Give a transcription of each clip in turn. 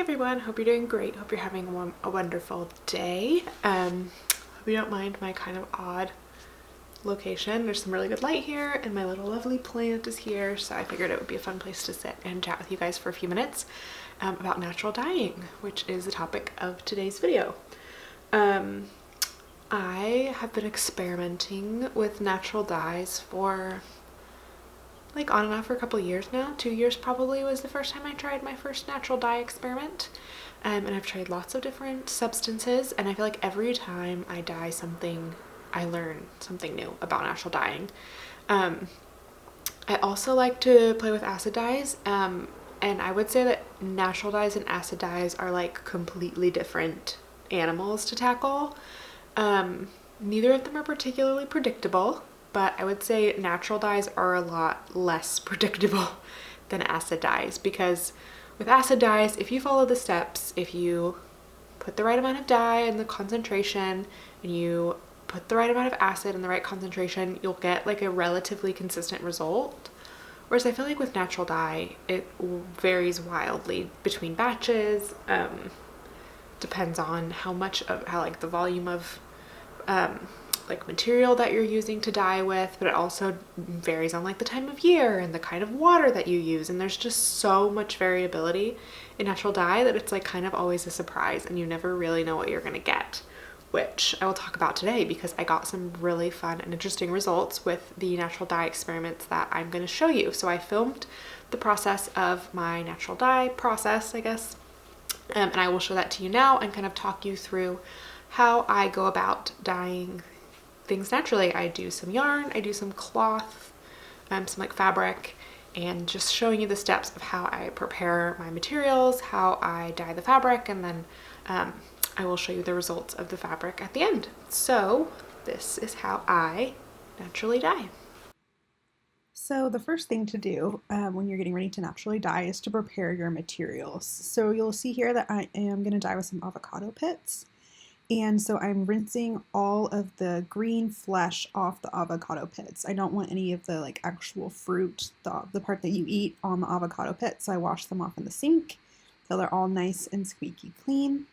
everyone, hope you're doing great. Hope you're having a wonderful day. Hope you don't mind my kind of odd location. There's some really good light here and my little lovely plant is here, so I figured it would be a fun place to sit and chat with you guys for a few minutes about natural dyeing, which is the topic of today's video. I have been experimenting with natural dyes for like on and off for a couple of years now. 2 years probably was the first time I tried my first natural dye experiment. And I've tried lots of different substances, and I feel like every time I dye something, I learn something new about natural dyeing. I also like to play with acid dyes, and I would say that natural dyes and acid dyes are like completely different animals to tackle. Neither of them are particularly predictable, but I would say natural dyes are a lot less predictable than acid dyes, because with acid dyes, if you follow the steps, if you put the right amount of dye and the concentration, and you put the right amount of acid and the right concentration, you'll get like a relatively consistent result. Whereas I feel like with natural dye, it varies wildly between batches, depends on how like the volume of like material that you're using to dye with, but it also varies on like the time of year and the kind of water that you use, and there's just so much variability in natural dye that it's like kind of always a surprise and you never really know what you're gonna get, which I will talk about today because I got some really fun and interesting results with the natural dye experiments that I'm going to show you. So I filmed the process of my natural dye process, I guess, and I will show that to you now and kind of talk you through how I go about dyeing things naturally. I do some yarn, I do some cloth, some like fabric, and just showing you the steps of how I prepare my materials, how I dye the fabric, and then I will show you the results of the fabric at the end. So this is how I naturally dye. So the first thing to do when you're getting ready to naturally dye is to prepare your materials. So you'll see here that I am going to dye with some avocado pits. And so I'm rinsing all of the green flesh off the avocado pits. I don't want any of the like actual fruit, the part that you eat on the avocado pits. So I wash them off in the sink so they're all nice and squeaky clean.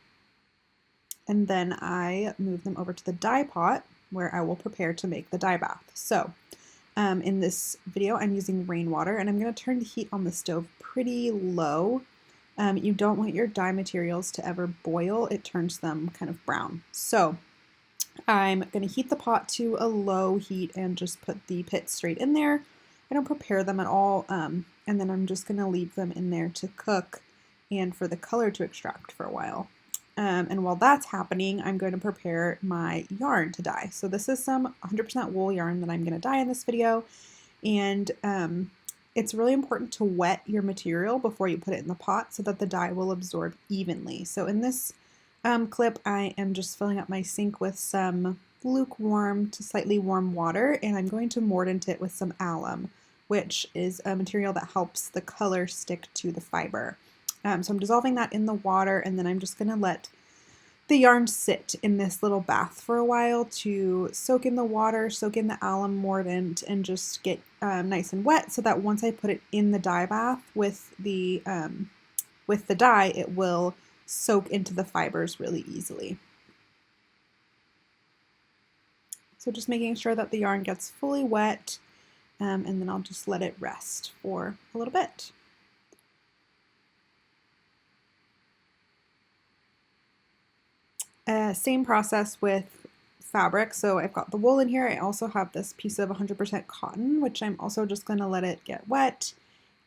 And then I move them over to the dye pot where I will prepare to make the dye bath. So in this video, I'm using rainwater, and I'm going to turn the heat on the stove pretty low. You don't want your dye materials to ever boil. It turns them kind of brown. So I'm going to heat the pot to a low heat and just put the pits straight in there. I don't prepare them at all, and then I'm just going to leave them in there to cook and for the color to extract for a while. And while that's happening, I'm going to prepare my yarn to dye. So this is some 100% wool yarn that I'm going to dye in this video. And it's really important to wet your material before you put it in the pot so that the dye will absorb evenly. So in this clip, I am just filling up my sink with some lukewarm to slightly warm water, and I'm going to mordant it with some alum, which is a material that helps the color stick to the fiber. So I'm dissolving that in the water, and then I'm just going to let the yarn sit in this little bath for a while to soak in the water, soak in the alum mordant, and just get nice and wet so that once I put it in the dye bath with the dye, it will soak into the fibers really easily. So just making sure that the yarn gets fully wet, and then I'll just let it rest for a little bit. Same process with fabric. So I've got the wool in here. I also have this piece of 100% cotton, which I'm also just going to let it get wet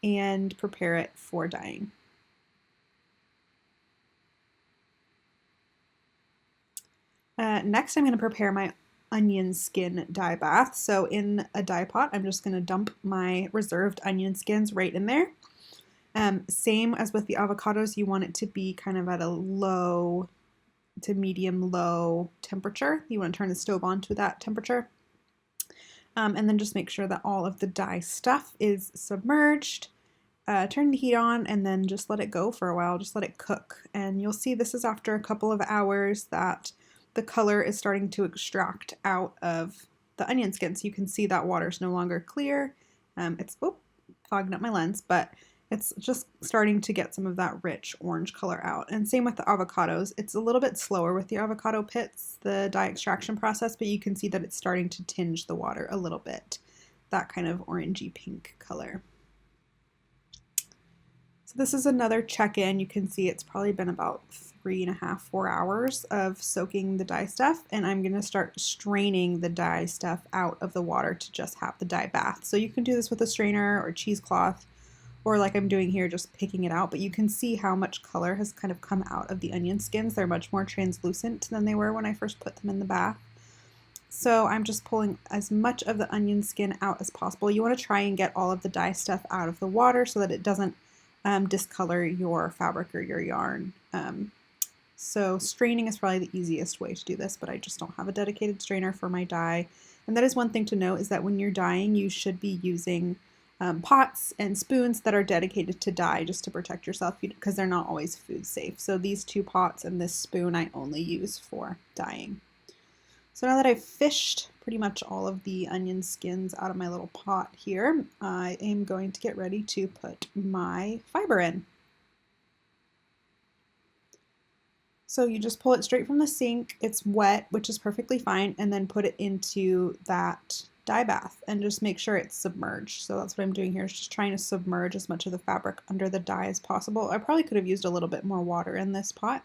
and prepare it for dyeing. Next, I'm going to prepare my onion skin dye bath. So in a dye pot, I'm just going to dump my reserved onion skins right in there. Same as with the avocados, you want it to be kind of at a low to medium low temperature. You want to turn the stove on to that temperature. And then just make sure that all of the dye stuff is submerged. Turn the heat on and then just let it go for a while. Just let it cook. And you'll see this is after a couple of hours that the color is starting to extract out of the onion skin. So you can see that water is no longer clear. It's fogging up my lens, but It's just starting to get some of that rich orange color out. And same with the avocados. It's a little bit slower with the avocado pits, the dye extraction process, but you can see that it's starting to tinge the water a little bit, that kind of orangey pink color. So this is another check-in. You can see it's probably been about 3.5, 4 hours of soaking the dye stuff, and I'm going to start straining the dye stuff out of the water to just have the dye bath. So you can do this with a strainer or cheesecloth, or like I'm doing here, just picking it out, but you can see how much color has kind of come out of the onion skins. They're much more translucent than they were when I first put them in the bath. So I'm just pulling as much of the onion skin out as possible. You want to try and get all of the dye stuff out of the water so that it doesn't discolor your fabric or your yarn. So straining is probably the easiest way to do this, but I just don't have a dedicated strainer for my dye. And that is one thing to note, is that when you're dyeing, you should be using pots and spoons that are dedicated to dye, just to protect yourself, because they're not always food safe. So these 2 pots and this spoon I only use for dyeing. So now that I've fished pretty much all of the onion skins out of my little pot here, I am going to get ready to put my fiber in. So you just pull it straight from the sink. It's wet, which is perfectly fine, and then put it into that dye bath and just make sure it's submerged. So that's what I'm doing here, is just trying to submerge as much of the fabric under the dye as possible. I probably could have used a little bit more water in this pot,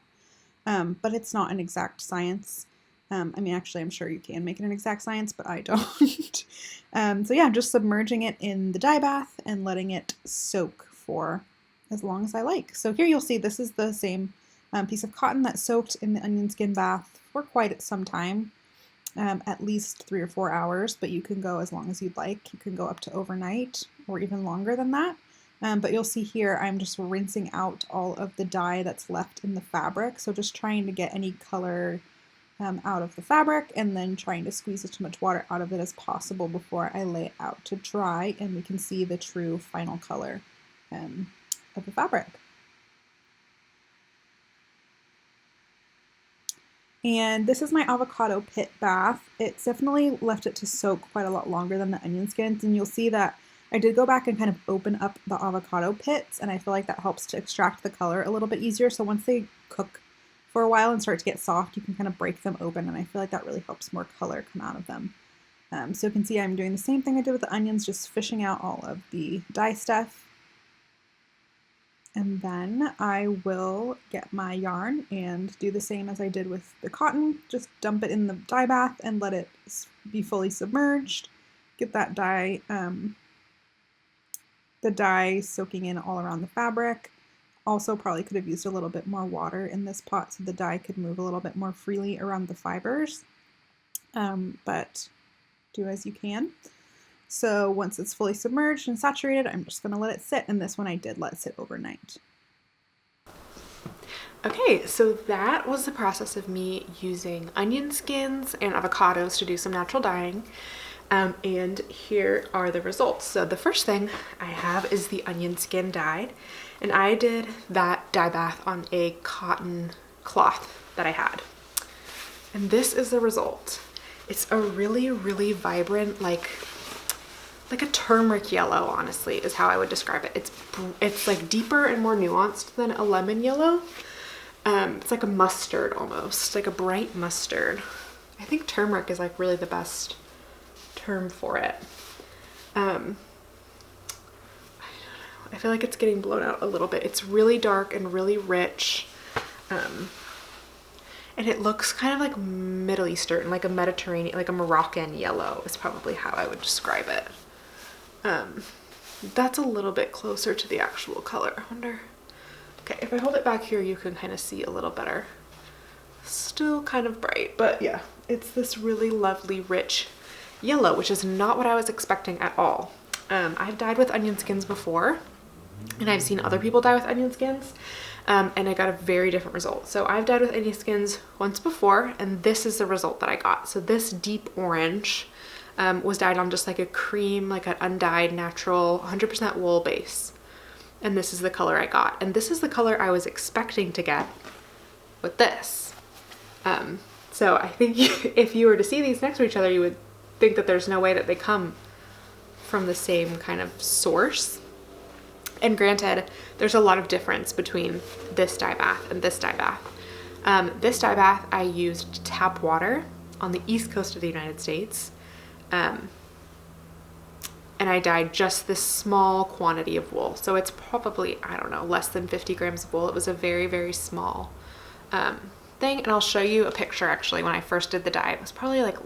but it's not an exact science. I mean, actually, I'm sure you can make it an exact science, but I don't. So yeah, I'm just submerging it in the dye bath and letting it soak for as long as I like. So here you'll see this is the same piece of cotton that soaked in the onion skin bath for quite some time, at least 3 or 4 hours, but you can go as long as you'd like. You can go up to overnight or even longer than that. But you'll see here I'm just rinsing out all of the dye that's left in the fabric. So just trying to get any color out of the fabric, and then trying to squeeze as much water out of it as possible before I lay it out to dry, and we can see the true final color of the fabric. And this is my avocado pit bath. It's definitely left it to soak quite a lot longer than the onion skins, and you'll see that I did go back and kind of open up the avocado pits, and I feel like that helps to extract the color a little bit easier. So once they cook for a while and start to get soft, you can kind of break them open, and I feel like that really helps more color come out of them. So you can see I'm doing the same thing I did with the onions, just fishing out all of the dye stuff. And then I will get my yarn and do the same as I did with the cotton, just dump it in the dye bath and let it be fully submerged. Get that dye, the dye soaking in all around the fabric. Also probably could have used a little bit more water in this pot so the dye could move a little bit more freely around the fibers, but do as you can. So once it's fully submerged and saturated, I'm just going to let it sit, and this one I did let sit overnight. Okay, so that was the process of me using onion skins and avocados to do some natural dyeing. And here are the results. So the first thing I have is the onion skin dyed, and I did that dye bath on a cotton cloth that I had. And this is the result. It's a really, really vibrant, like a turmeric yellow, honestly, is how I would describe it. It's like deeper and more nuanced than a lemon yellow. It's like a mustard almost, like a bright mustard. I think turmeric is like really the best term for it. I feel like it's getting blown out a little bit. It's really dark and really rich. And it looks kind of like Middle Eastern, like a Mediterranean, like a Moroccan yellow is probably how I would describe it. That's a little bit closer to the actual color. I wonder, okay, if I hold it back here, you can kind of see a little better. Still kind of bright, but yeah, it's this really lovely, rich yellow, which is not what I was expecting at all. I've dyed with onion skins before, and I've seen other people dye with onion skins, and I got a very different result. So I've dyed with onion skins once before, and this is the result that I got. So this deep orange was dyed on just like a cream, like an undyed natural 100% wool base. And this is the color I got. And this is the color I was expecting to get with this. So I think if you were to see these next to each other, you would think that there's no way that they come from the same kind of source. And granted, there's a lot of difference between this dye bath and this dye bath. This dye bath, I used tap water on the east coast of the United States. And I dyed just this small quantity of wool. So it's probably, I don't know, less than 50 grams of wool. It was a very, very small thing. And I'll show you a picture actually when I first did the dye. It was probably like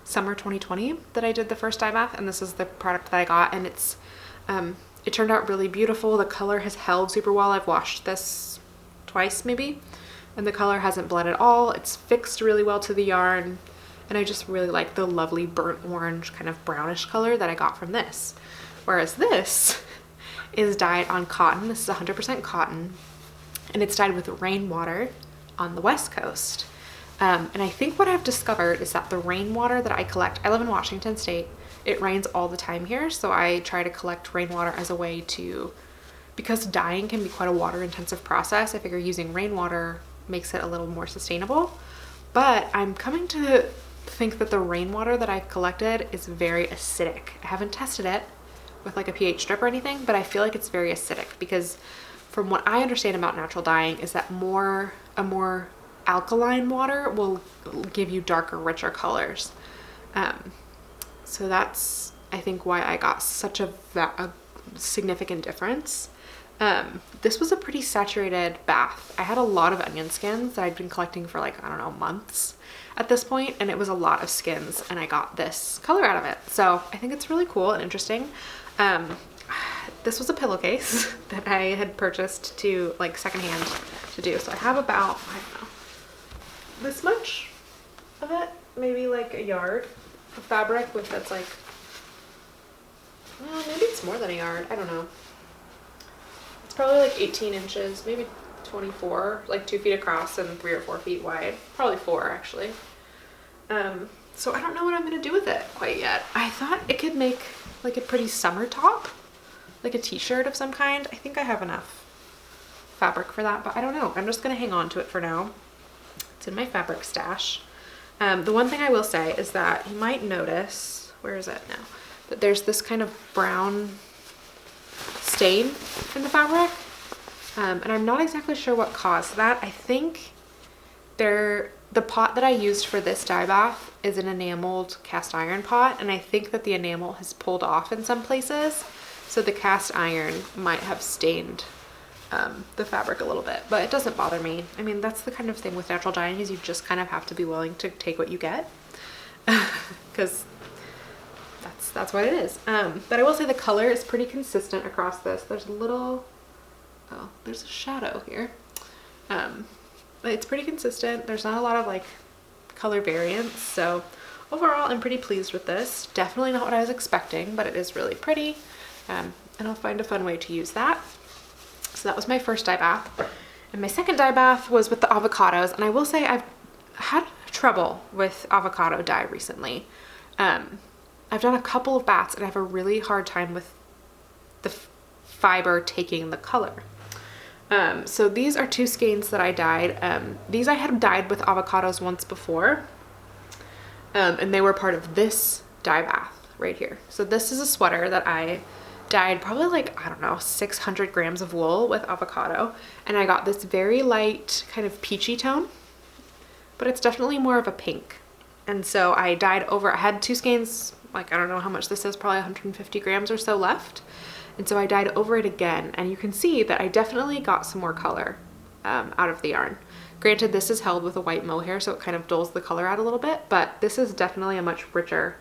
summer 2020 that I did the first dye bath. And this is the product that I got. And it's, it turned out really beautiful. The color has held super well. I've washed this twice maybe, and the color hasn't bled at all. It's fixed really well to the yarn. And I just really like the lovely burnt orange kind of brownish color that I got from this. Whereas this is dyed on cotton. This is 100% cotton, and it's dyed with rainwater on the West Coast. And I think what I've discovered is that the rainwater that I collect, I live in Washington State, it rains all the time here. So I try to collect rainwater as a way to, because dyeing can be quite a water intensive process, I figure using rainwater makes it a little more sustainable. But I'm coming to think that the rainwater that I've collected is very acidic. I haven't tested it with like a pH strip or anything, but I feel like it's very acidic because from what I understand about natural dyeing is that a more alkaline water will give you darker, richer colors. So that's, I think, why I got such a significant difference. This was a pretty saturated bath. I had a lot of onion skins that I'd been collecting for like, I don't know, months at this point, and it was a lot of skins, and I got this color out of it. So I think it's really cool and interesting. This was a pillowcase that I had purchased to like secondhand to do. So I have about, I don't know, this much of it, maybe like a yard of fabric with that's like, well, maybe it's more than a yard. I don't know. It's probably like 18 inches, maybe 24, like 2 feet across and 3 or 4 feet wide. Probably 4 actually. So I don't know what I'm gonna do with it quite yet. I thought it could make like a pretty summer top, like a t-shirt of some kind. I think I have enough fabric for that, but I don't know. I'm just gonna hang on to it for now. It's in my fabric stash. The one thing I will say is that you might notice, where is it now? That there's this kind of brown stain in the fabric. And I'm not exactly sure what caused that. I think the pot that I used for this dye bath is an enameled cast iron pot, and I think that the enamel has pulled off in some places, so the cast iron might have stained the fabric a little bit, but it doesn't bother me. I mean, that's the kind of thing with natural dyeing, is you just kind of have to be willing to take what you get, because that's what it is. But I will say the color is pretty consistent across this. There's a little, oh, there's a shadow here. But it's pretty consistent. There's not a lot of like color variance. So overall, I'm pretty pleased with this. Definitely not what I was expecting, but it is really pretty. And I'll find a fun way to use that. So that was my first dye bath. And my second dye bath was with the avocados. And I will say I've had trouble with avocado dye recently. I've done a couple of baths and I have a really hard time with the fiber taking the color. So these are 2 skeins that I dyed. These I had dyed with avocados once before, and they were part of this dye bath right here. So this is a sweater that I dyed probably like, I don't know, 600 grams of wool with avocado, and I got this very light kind of peachy tone, but it's definitely more of a pink. And so I dyed over, I had 2 skeins, like I don't know how much this is, probably 150 grams or so left. And so I dyed over it again, and you can see that I definitely got some more color out of the yarn. Granted, this is held with a white mohair, so it kind of dulls the color out a little bit, but this is definitely a much richer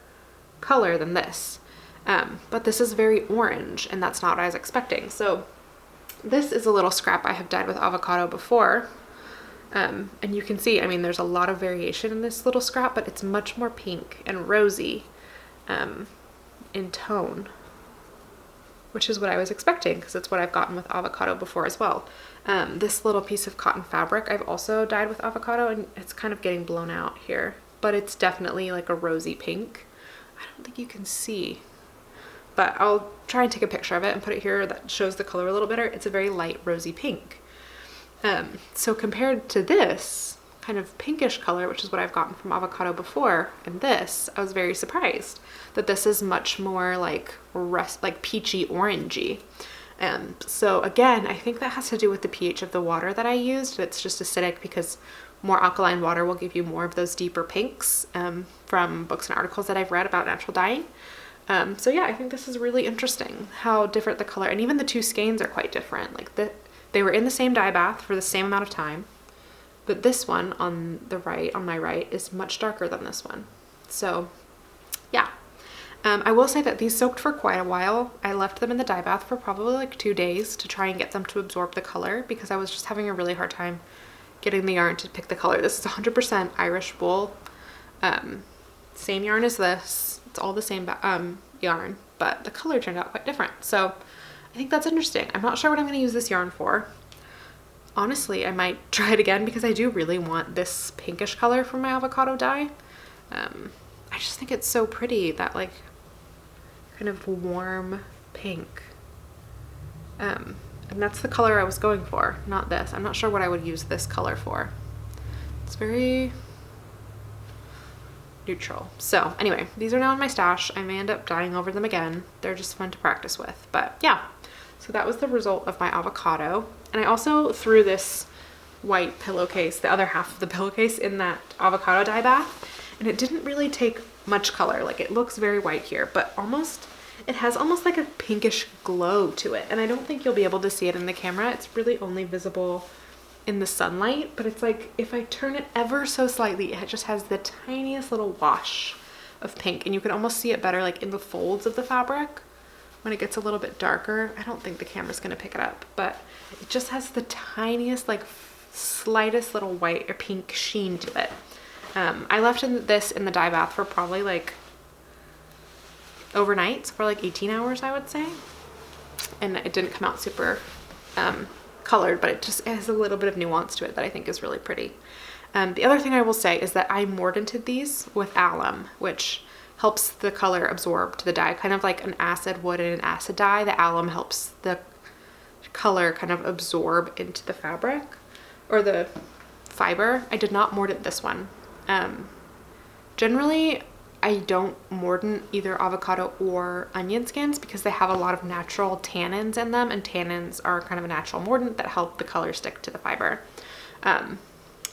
color than this. But this is very orange, and that's not what I was expecting. So this is a little scrap I have dyed with avocado before. And you can see, I mean, there's a lot of variation in this little scrap, but it's much more pink and rosy in tone, which is what I was expecting because it's what I've gotten with avocado before as well. This little piece of cotton fabric I've also dyed with avocado, and it's kind of getting blown out here, but it's definitely like a rosy pink. I don't think you can see, but I'll try and take a picture of it and put it here that shows the color a little better. It's a very light rosy pink. So compared to this kind of pinkish color, which is what I've gotten from avocado before, and this, I was very surprised that this is much more like peachy orangey. So again, I think that has to do with the pH of the water that I used. It's just acidic because more alkaline water will give you more of those deeper pinks, from books and articles that I've read about natural dyeing. So yeah, I think this is really interesting how different the color, and even the two skeins are quite different. Like they were in the same dye bath for the same amount of time, but this one on the right, on my right, is much darker than this one. So yeah. I will say that these soaked for quite a while. I left them in the dye bath for probably like 2 days to try and get them to absorb the color, because I was just having a really hard time getting the yarn to pick the color. This is 100% Irish wool. Same yarn as this. It's all the same yarn, but the color turned out quite different. So I think that's interesting. I'm not sure what I'm going to use this yarn for. Honestly, I might try it again because I do really want this pinkish color from my avocado dye. I just think it's so pretty, that like kind of warm pink. And that's the color I was going for, not this. I'm not sure what I would use this color for. It's very neutral. So anyway, these are now in my stash. I may end up dyeing over them again. They're just fun to practice with. But yeah, so that was the result of my avocado. And I also threw this white pillowcase, the other half of the pillowcase, in that avocado dye bath. And it didn't really take much color. Like, it looks very white here, but it has almost like a pinkish glow to it. And I don't think you'll be able to see it in the camera. It's really only visible in the sunlight, but it's like if I turn it ever so slightly, it just has the tiniest little wash of pink, and you can almost see it better like in the folds of the fabric when it gets a little bit darker. I don't think the camera's gonna pick it up, but it just has the tiniest, like slightest little white or pink sheen to it. I left this in the dye bath for probably like overnight, for like 18 hours, I would say. And it didn't come out super colored, but it has a little bit of nuance to it that I think is really pretty. The other thing I will say is that I mordanted these with alum, which helps the color absorb to the dye, kind of like an acid would in an acid dye. The alum helps the color kind of absorb into the fabric or the fiber. I did not mordant this one. Generally, I don't mordant either avocado or onion skins because they have a lot of natural tannins in them, and tannins are kind of a natural mordant that help the color stick to the fiber.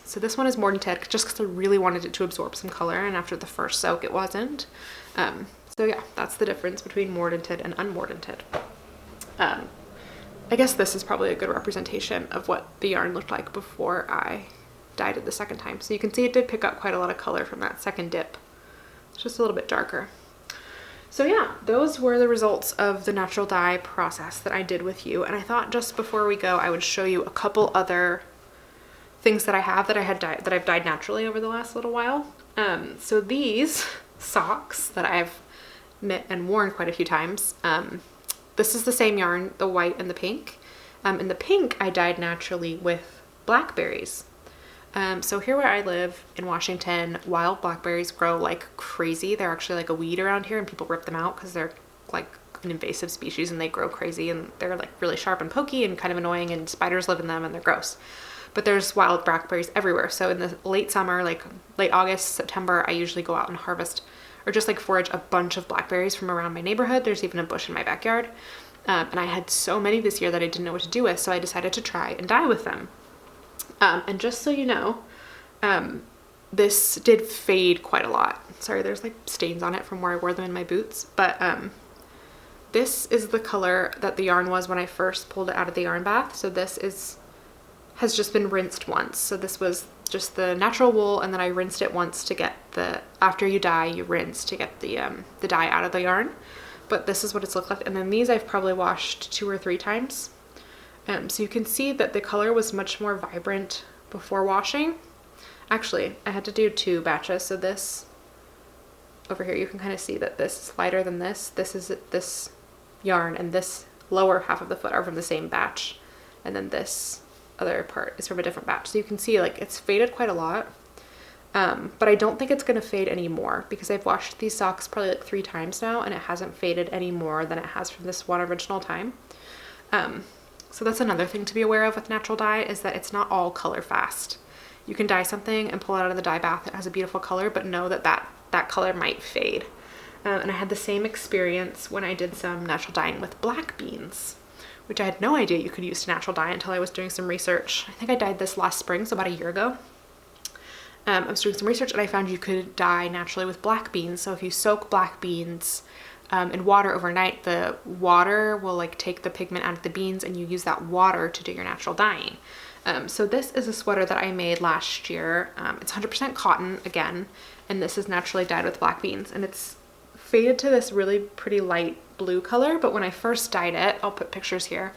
So this one is mordanted just because I really wanted it to absorb some color, and after the first soak it wasn't. So yeah, that's the difference between mordanted and unmordanted. I guess this is probably a good representation of what the yarn looked like before I dyed it the second time. So you can see it did pick up quite a lot of color from that second dip. It's just a little bit darker. So yeah, those were the results of the natural dye process that I did with you. And I thought just before we go, I would show you a couple other things that I have that I've dyed naturally over the last little while. So these socks that I've knit and worn quite a few times, this is the same yarn, the white and the pink. In the pink, I dyed naturally with blackberries. So here where I live in Washington, wild blackberries grow like crazy. They're actually like a weed around here, and people rip them out because they're like an invasive species and they grow crazy, and they're like really sharp and pokey and kind of annoying, and spiders live in them and they're gross. But there's wild blackberries everywhere. So in the late summer, like late August, September, I usually go out and harvest or just like forage a bunch of blackberries from around my neighborhood. There's even a bush in my backyard. And I had so many this year that I didn't know what to do with, so I decided to try and dye with them. And just so you know, this did fade quite a lot. Sorry, there's like stains on it from where I wore them in my boots. But this is the color that the yarn was when I first pulled it out of the yarn bath. So this has just been rinsed once. So this was just the natural wool, and then I rinsed it once to get after you dye, you rinse to get the dye out of the yarn. But this is what it's looked like. And then these I've probably washed 2 or 3 times. So you can see that the color was much more vibrant before washing. Actually, I had to do 2 batches. So this over here, you can kind of see that this is lighter than this. This is this yarn, and this lower half of the foot are from the same batch. And then this other part is from a different batch. So you can see like it's faded quite a lot. But I don't think it's going to fade anymore because I've washed these socks probably like 3 times now, and it hasn't faded any more than it has from this one original time. So that's another thing to be aware of with natural dye, is that it's not all color fast. You can dye something and pull it out of the dye bath. It has a beautiful color, but know that color might fade. And I had the same experience when I did some natural dyeing with black beans, which I had no idea you could use to natural dye until I was doing some research. I think I dyed this last spring, so about a year ago. I was doing some research and I found you could dye naturally with black beans. So if you soak black beans in water overnight, the water will like take the pigment out of the beans and you use that water to do your natural dyeing. So this is a sweater that I made last year. It's 100% cotton again, and this is naturally dyed with black beans, and it's faded to this really pretty light blue color. But when I first dyed it, I'll put pictures here,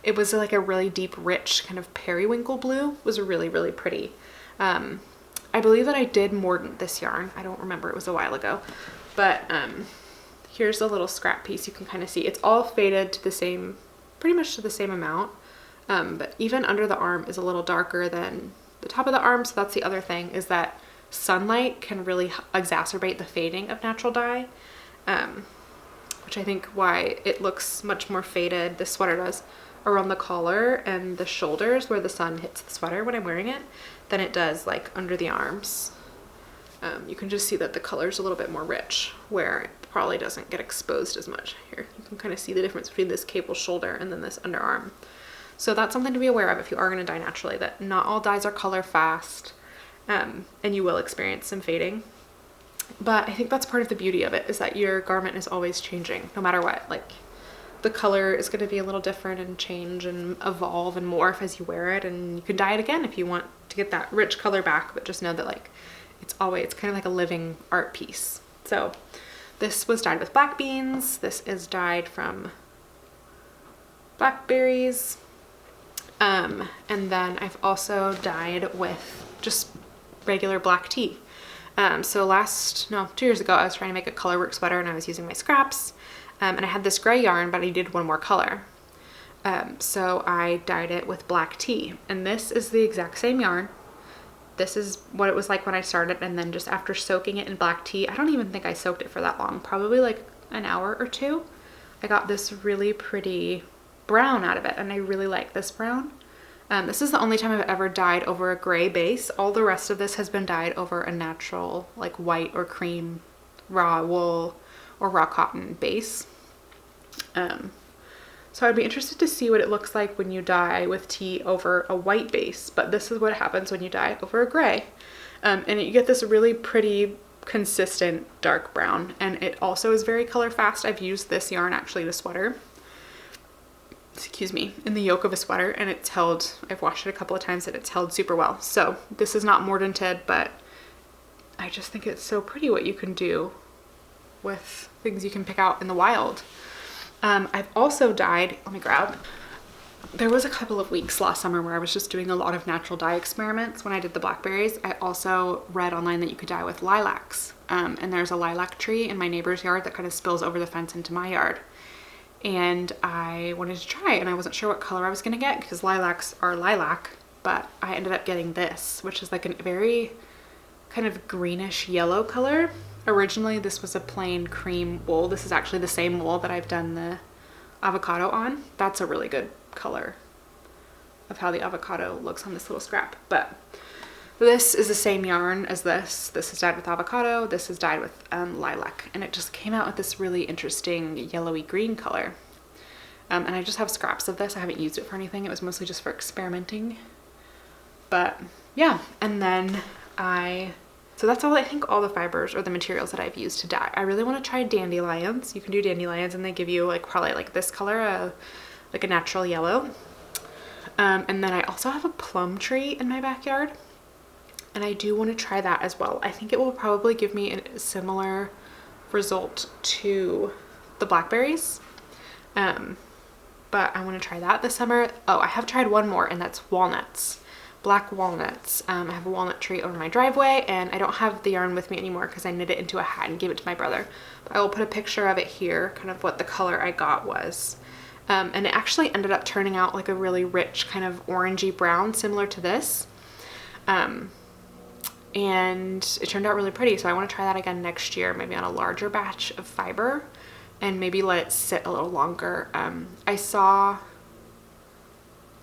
it was like a really deep, rich kind of periwinkle blue. It was really, really pretty. I believe that I did mordant this yarn. I don't remember, it was a while ago, but here's a little scrap piece. You can kind of see it's all faded to the same, pretty much to the same amount. But even under the arm is a little darker than the top of the arm. So that's the other thing, is that sunlight can really exacerbate the fading of natural dye, which I think why it looks much more faded, this sweater does, around the collar and the shoulders where the sun hits the sweater when I'm wearing it, than it does like under the arms. You can just see that the color is a little bit more rich where it probably doesn't get exposed as much. Here, you can kind of see the difference between this cable shoulder and then this underarm. So that's something to be aware of if you are going to dye naturally, that not all dyes are color fast, and you will experience some fading. But I think that's part of the beauty of it, is that your garment is always changing no matter what. Like, the color is going to be a little different and change and evolve and morph as you wear it, and you can dye it again if you want to get that rich color back, but just know that like it's kind of like a living art piece. So this was dyed with black beans. This is dyed from blackberries. And then I've also dyed with just regular black tea. So 2 years ago, I was trying to make a colorwork sweater and I was using my scraps. And I had this gray yarn, but I needed one more color. So I dyed it with black tea, and this is the exact same yarn. This is what it was like when I started, and then just after soaking it in black tea, I don't even think I soaked it for that long, probably like an hour or two, I got this really pretty brown out of it, and I really like this brown. This is the only time I've ever dyed over a gray base. All the rest of this has been dyed over a natural, like white or cream raw wool or raw cotton base. So I'd be interested to see what it looks like when you dye with tea over a white base, but this is what happens when you dye over a gray. And you get this really pretty consistent dark brown, and it also is very color fast. I've used this yarn actually to sweater, in the yoke of a sweater, and it's held, I've washed it a couple of times and it's held super well. So this is not mordanted, but I just think it's so pretty what you can do with things you can pick out in the wild. I've also dyed, there was a couple of weeks last summer where I was just doing a lot of natural dye experiments when I did the blackberries. I also read online that you could dye with lilacs. And there's a lilac tree in my neighbor's yard that kind of spills over the fence into my yard. And I wanted to try, and I wasn't sure what color I was going to get because lilacs are lilac, but I ended up getting this, which is like a very kind of greenish yellow color. Originally, this was a plain cream wool. This is actually the same wool that I've done the avocado on. That's a really good color of how the avocado looks on this little scrap. But this is the same yarn as this. This is dyed with avocado. This is dyed with lilac. And it just came out with this really interesting yellowy green color. And I just have scraps of this. I haven't used it for anything. It was mostly just for experimenting. But yeah, and then so that's all, I think all the fibers or the materials that I've used to dye. I really want to try dandelions. You can do dandelions and they give you like probably like this color, like a natural yellow. And then I also have a plum tree in my backyard, and I do want to try that as well. I think it will probably give me a similar result to the blackberries. But I want to try that this summer. Oh, I have tried one more, and that's walnuts. Black walnuts. I have a walnut tree over my driveway, and I don't have the yarn with me anymore because I knit it into a hat and gave it to my brother. But I will put a picture of it here, kind of what the color I got was. And it actually ended up turning out like a really rich kind of orangey brown, similar to this. And it turned out really pretty, so I want to try that again next year, maybe on a larger batch of fiber, and maybe let it sit a little longer. I saw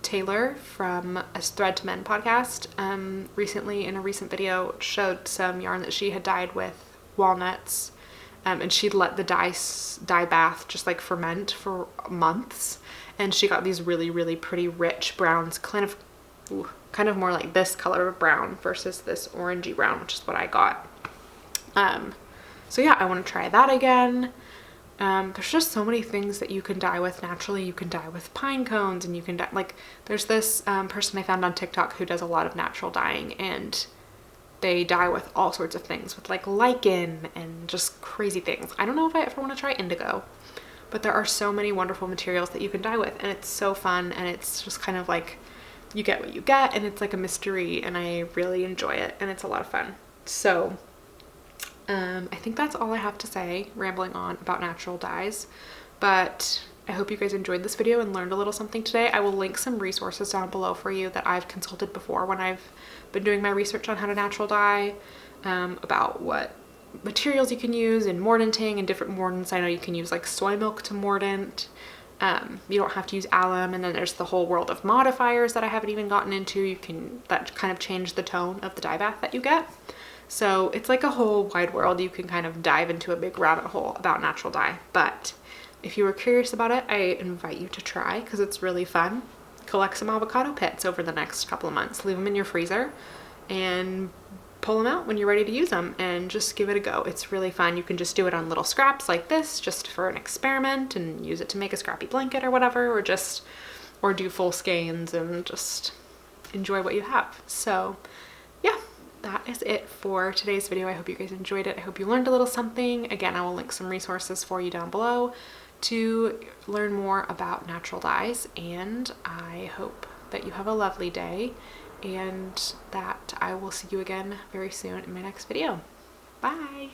Taylor from a Thread to Men podcast recently in a recent video showed some yarn that she had dyed with walnuts and she'd let the dye bath just like ferment for months, and she got these really, really pretty rich browns, kind of more like this color of brown versus this orangey brown, which is what I got. So yeah, I want to try that again. There's just so many things that you can dye with naturally. You can dye with pine cones, and you can dye, like, there's this person I found on TikTok who does a lot of natural dyeing, and they dye with all sorts of things, with like lichen and just crazy things. I don't know if I ever want to try indigo, but there are so many wonderful materials that you can dye with, and it's so fun, and it's just kind of like you get what you get, and it's like a mystery, and I really enjoy it, and it's a lot of fun. So I think that's all I have to say, rambling on about natural dyes, but I hope you guys enjoyed this video and learned a little something today. I will link some resources down below for you that I've consulted before when I've been doing my research on how to natural dye, about what materials you can use in mordanting and different mordants. I know you can use like soy milk to mordant. You don't have to use alum, and then there's the whole world of modifiers that I haven't even gotten into. That kind of change the tone of the dye bath that you get. So it's like a whole wide world. You can kind of dive into a big rabbit hole about natural dye. But if you were curious about it, I invite you to try, because it's really fun. Collect some avocado pits over the next couple of months. Leave them in your freezer and pull them out when you're ready to use them, and just give it a go. It's really fun. You can just do it on little scraps like this, just for an experiment, and use it to make a scrappy blanket or whatever, or do full skeins and just enjoy what you have. So yeah, that is it for today's video. I hope you guys enjoyed it. I hope you learned a little something. Again, I will link some resources for you down below to learn more about natural dyes, and I hope that you have a lovely day, and that I will see you again very soon in my next video. Bye!